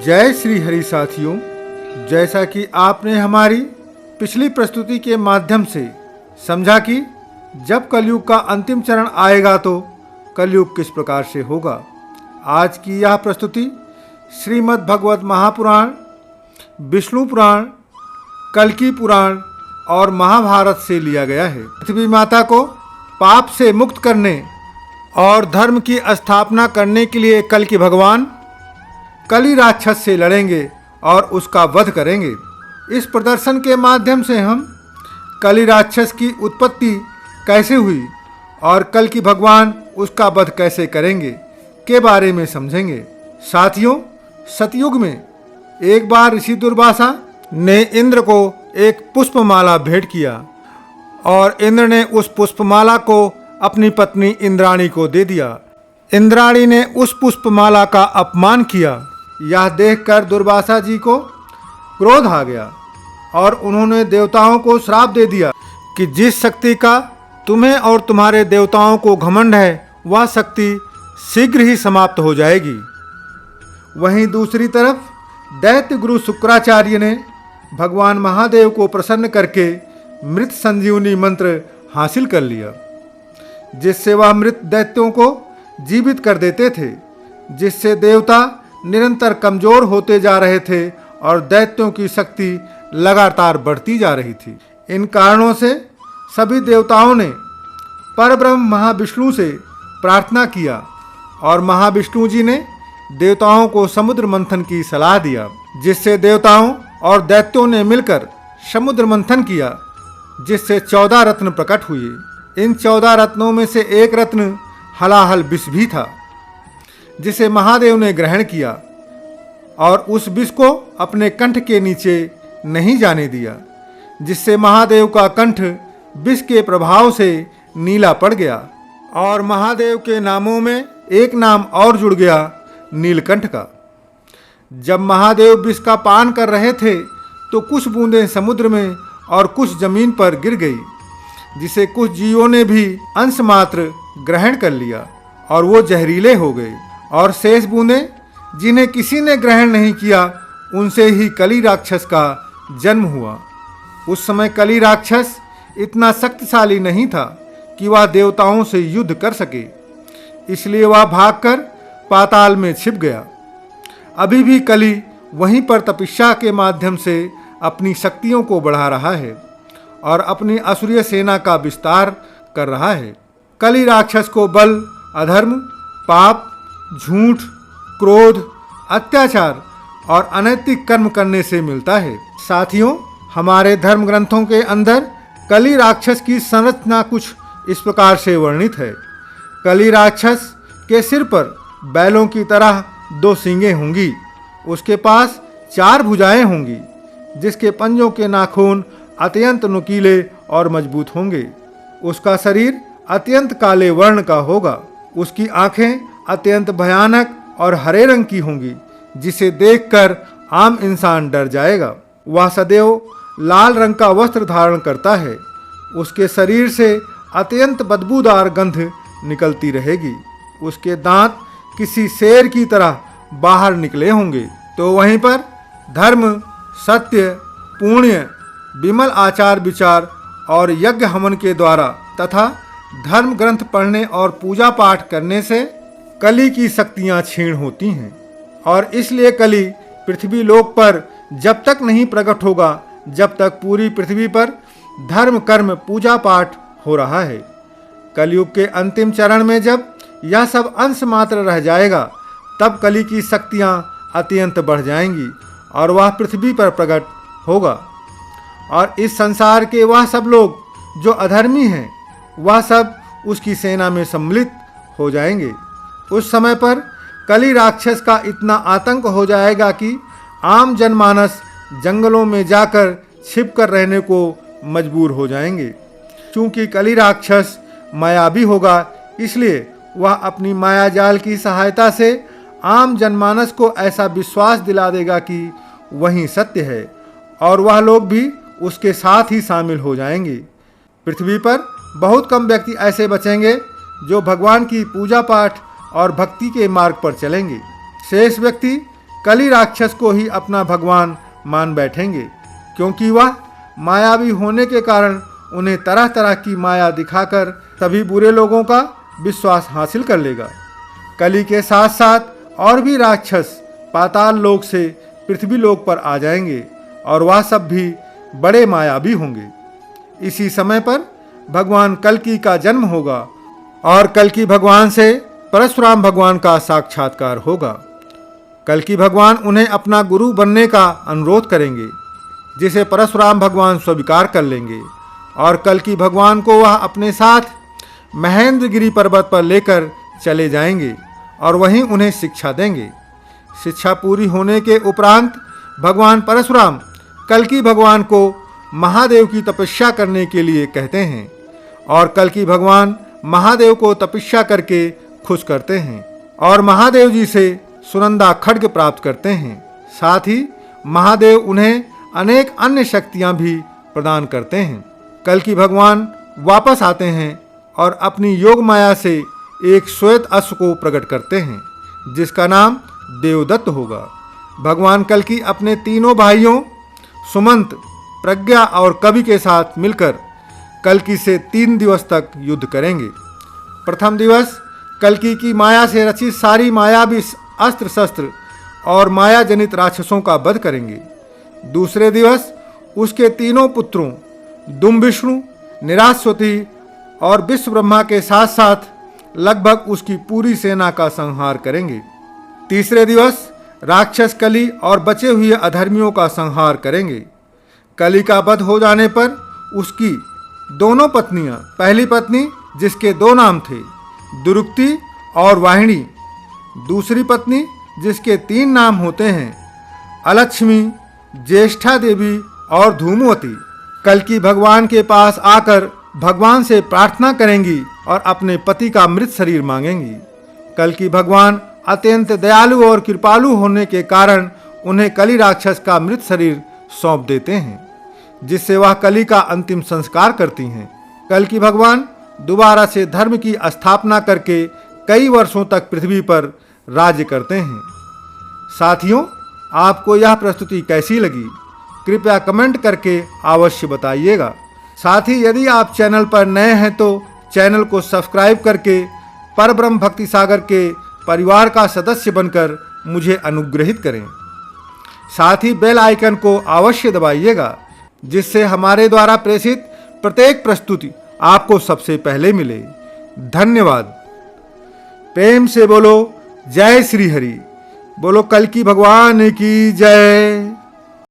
जय श्री हरि साथियों, जैसा कि आपने हमारी पिछली प्रस्तुति के माध्यम से समझा कि जब कलयुग का अंतिम चरण आएगा तो कलयुग किस प्रकार से होगा, आज की यह प्रस्तुति श्रीमद् भगवत महापुराण, विष्णु पुराण, कल्कि पुराण और महाभारत से लिया गया है। पृथ्वी माता को पाप से मुक्त करने और धर्म की स्थापना करने के लिए कल्कि भगवान कली राक्षस से लड़ेंगे और उसका वध करेंगे। इस प्रदर्शन के माध्यम से हम कली राक्षस की उत्पत्ति कैसे हुई और कल्कि भगवान उसका वध कैसे करेंगे के बारे में समझेंगे। साथियों, सतयुग में एक बार ऋषि दुर्वासा ने इंद्र को एक पुष्पमाला भेंट किया और इंद्र ने उस पुष्पमाला को अपनी पत्नी इंद्राणी को दे दिया। इंद्राणी ने उस पुष्पमाला का अपमान किया। यह देखकर दुर्वासा जी को क्रोध आ गया और उन्होंने देवताओं को श्राप दे दिया कि जिस शक्ति का तुम्हें और तुम्हारे देवताओं को घमंड है वह शक्ति शीघ्र ही समाप्त हो जाएगी। वहीं दूसरी तरफ दैत्य गुरु शुक्राचार्य ने भगवान महादेव को प्रसन्न करके मृत संजीवनी मंत्र हासिल कर लिया, जिससे वह मृत दैत्यों को जीवित कर देते थे, जिससे देवता निरंतर कमजोर होते जा रहे थे और दैत्यों की शक्ति लगातार बढ़ती जा रही थी। इन कारणों से सभी देवताओं ने परब्रह्म महाविष्णु से प्रार्थना किया और महाविष्णु जी ने देवताओं को समुद्र मंथन की सलाह दिया, जिससे देवताओं और दैत्यों ने मिलकर समुद्र मंथन किया, जिससे 14 रत्न प्रकट हुए। इन 14 रत्नों में से एक रत्न हलाहल विष भी था, जिसे महादेव ने ग्रहण किया और उस विष को अपने कंठ के नीचे नहीं जाने दिया, जिससे महादेव का कंठ विष के प्रभाव से नीला पड़ गया और महादेव के नामों में एक नाम और जुड़ गया, नीलकंठ का। जब महादेव विष का पान कर रहे थे तो कुछ बूंदें समुद्र में और कुछ जमीन पर गिर गई, जिसे कुछ जीवों ने भी अंश मात्र ग्रहण कर लिया और वो जहरीले हो गए, और शेष बूंदें जिन्हें किसी ने ग्रहण नहीं किया उनसे ही कली राक्षस का जन्म हुआ। उस समय कली राक्षस इतना शक्तिशाली नहीं था कि वह देवताओं से युद्ध कर सके, इसलिए वह भागकर पाताल में छिप गया। अभी भी कली वहीं पर तपस्या के माध्यम से अपनी शक्तियों को बढ़ा रहा है और अपनी असुरीय सेना का विस्तार कर रहा है। कली राक्षस को बल, अधर्म, पाप, झूठ, क्रोध, अत्याचार और अनैतिक कर्म करने से मिलता है। साथियों, हमारे धर्म ग्रंथों के अंदर कली राक्षस की संरचना कुछ इस प्रकार से वर्णित है। कली राक्षस के सिर पर बैलों की तरह 2 सींगें होंगी, उसके पास 4 भुजाएं होंगी, जिसके पंजों के नाखून अत्यंत नुकीले और मजबूत होंगे। उसका शरीर अत्यंत काले वर्ण का होगा। उसकी आंखें अत्यंत भयानक और हरे रंग की होंगी, जिसे देखकर आम इंसान डर जाएगा। वह सदैव लाल रंग का वस्त्र धारण करता है। उसके शरीर से अत्यंत बदबूदार गंध निकलती रहेगी। उसके दांत किसी शेर की तरह बाहर निकले होंगे। तो वहीं पर धर्म, सत्य, पुण्य, विमल आचार विचार और यज्ञ हवन के द्वारा तथा धर्म ग्रंथ पढ़ने और पूजा पाठ करने से कली की शक्तियां क्षीण होती हैं, और इसलिए कली पृथ्वी लोक पर जब तक नहीं प्रकट होगा जब तक पूरी पृथ्वी पर धर्म, कर्म, पूजा पाठ हो रहा है। कलयुग के अंतिम चरण में जब यह सब अंश मात्र रह जाएगा तब कली की शक्तियां अत्यंत बढ़ जाएंगी और वह पृथ्वी पर प्रकट होगा, और इस संसार के वह सब लोग जो अधर्मी हैं वह सब उसकी सेना में सम्मिलित हो जाएंगे। उस समय पर कली राक्षस का इतना आतंक हो जाएगा कि आम जनमानस जंगलों में जाकर छिपकर रहने को मजबूर हो जाएंगे। क्योंकि कली राक्षस मायावी होगा, इसलिए वह अपनी माया जाल की सहायता से आम जनमानस को ऐसा विश्वास दिला देगा कि वही सत्य है, और वह लोग भी उसके साथ ही शामिल हो जाएंगे। पृथ्वी पर बहुत कम व्यक्ति ऐसे बचेंगे जो भगवान की पूजा पाठ और भक्ति के मार्ग पर चलेंगे। शेष व्यक्ति कली राक्षस को ही अपना भगवान मान बैठेंगे, क्योंकि वह मायावी होने के कारण उन्हें तरह तरह की माया दिखाकर सभी बुरे लोगों का विश्वास हासिल कर लेगा। कली के साथ साथ और भी राक्षस पाताल लोक से पृथ्वी लोक पर आ जाएंगे और वह सब भी बड़े मायावी होंगे। इसी समय पर भगवान कल्कि का जन्म होगा और कल्कि भगवान से परशुराम भगवान का साक्षात्कार होगा। कल्कि भगवान उन्हें अपना गुरु बनने का अनुरोध करेंगे, जिसे परशुराम भगवान स्वीकार कर लेंगे और कल्कि भगवान को वह अपने साथ महेंद्रगिरी पर्वत पर लेकर चले जाएंगे और वहीं उन्हें शिक्षा देंगे। शिक्षा पूरी होने के उपरांत भगवान परशुराम कल्कि भगवान को महादेव की तपस्या करने के लिए कहते हैं और कल्कि भगवान महादेव को तपस्या करके खुश करते हैं और महादेव जी से सुनंदा खड्ग प्राप्त करते हैं। साथ ही महादेव उन्हें अनेक अन्य शक्तियां भी प्रदान करते हैं। कल्कि भगवान वापस आते हैं और अपनी योग माया से एक श्वेत अश्व को प्रकट करते हैं, जिसका नाम देवदत्त होगा। भगवान कल्कि अपने तीनों भाइयों सुमंत, प्रज्ञा और कवि के साथ मिलकर कल्कि से 3 दिवस तक युद्ध करेंगे। प्रथम दिवस कल्कि की माया से रचित सारी मायावी अस्त्र शस्त्र और माया जनित राक्षसों का वध करेंगे। दूसरे दिवस उसके तीनों पुत्रों दुम्बिष्णु, निराश्वती और विश्व ब्रह्मा के साथ साथ लगभग उसकी पूरी सेना का संहार करेंगे। तीसरे दिवस राक्षस कली और बचे हुए अधर्मियों का संहार करेंगे। कली का वध हो जाने पर उसकी दोनों पत्नियां, पहली पत्नी जिसके 2 नाम थे, दुरुक्ति और वाहिनी, दूसरी पत्नी जिसके 3 नाम होते हैं, अलक्ष्मी, ज्येष्ठा देवी और धूमवती, कल्कि भगवान के पास आकर भगवान से प्रार्थना करेंगी और अपने पति का मृत शरीर मांगेंगी। कल्कि भगवान अत्यंत दयालु और कृपालु होने के कारण उन्हें कली राक्षस का मृत शरीर सौंप देते हैं, जिससे वह कली का अंतिम संस्कार करती हैं। कल्कि भगवान दोबारा से धर्म की स्थापना करके कई वर्षों तक पृथ्वी पर राज्य करते हैं। साथियों, आपको यह प्रस्तुति कैसी लगी? कृपया कमेंट करके अवश्य बताइएगा। साथ ही यदि आप चैनल पर नए हैं तो चैनल को सब्सक्राइब करके परब्रह्म भक्ति सागर के परिवार का सदस्य बनकर मुझे अनुग्रहित करें। साथ ही बेल आइकन को अवश्य दबाइएगा, जिससे हमारे द्वारा प्रेषित प्रत्येक प्रस्तुति आपको सबसे पहले मिले। धन्यवाद। प्रेम से बोलो जय श्री हरि। बोलो कल्कि भगवान की जय।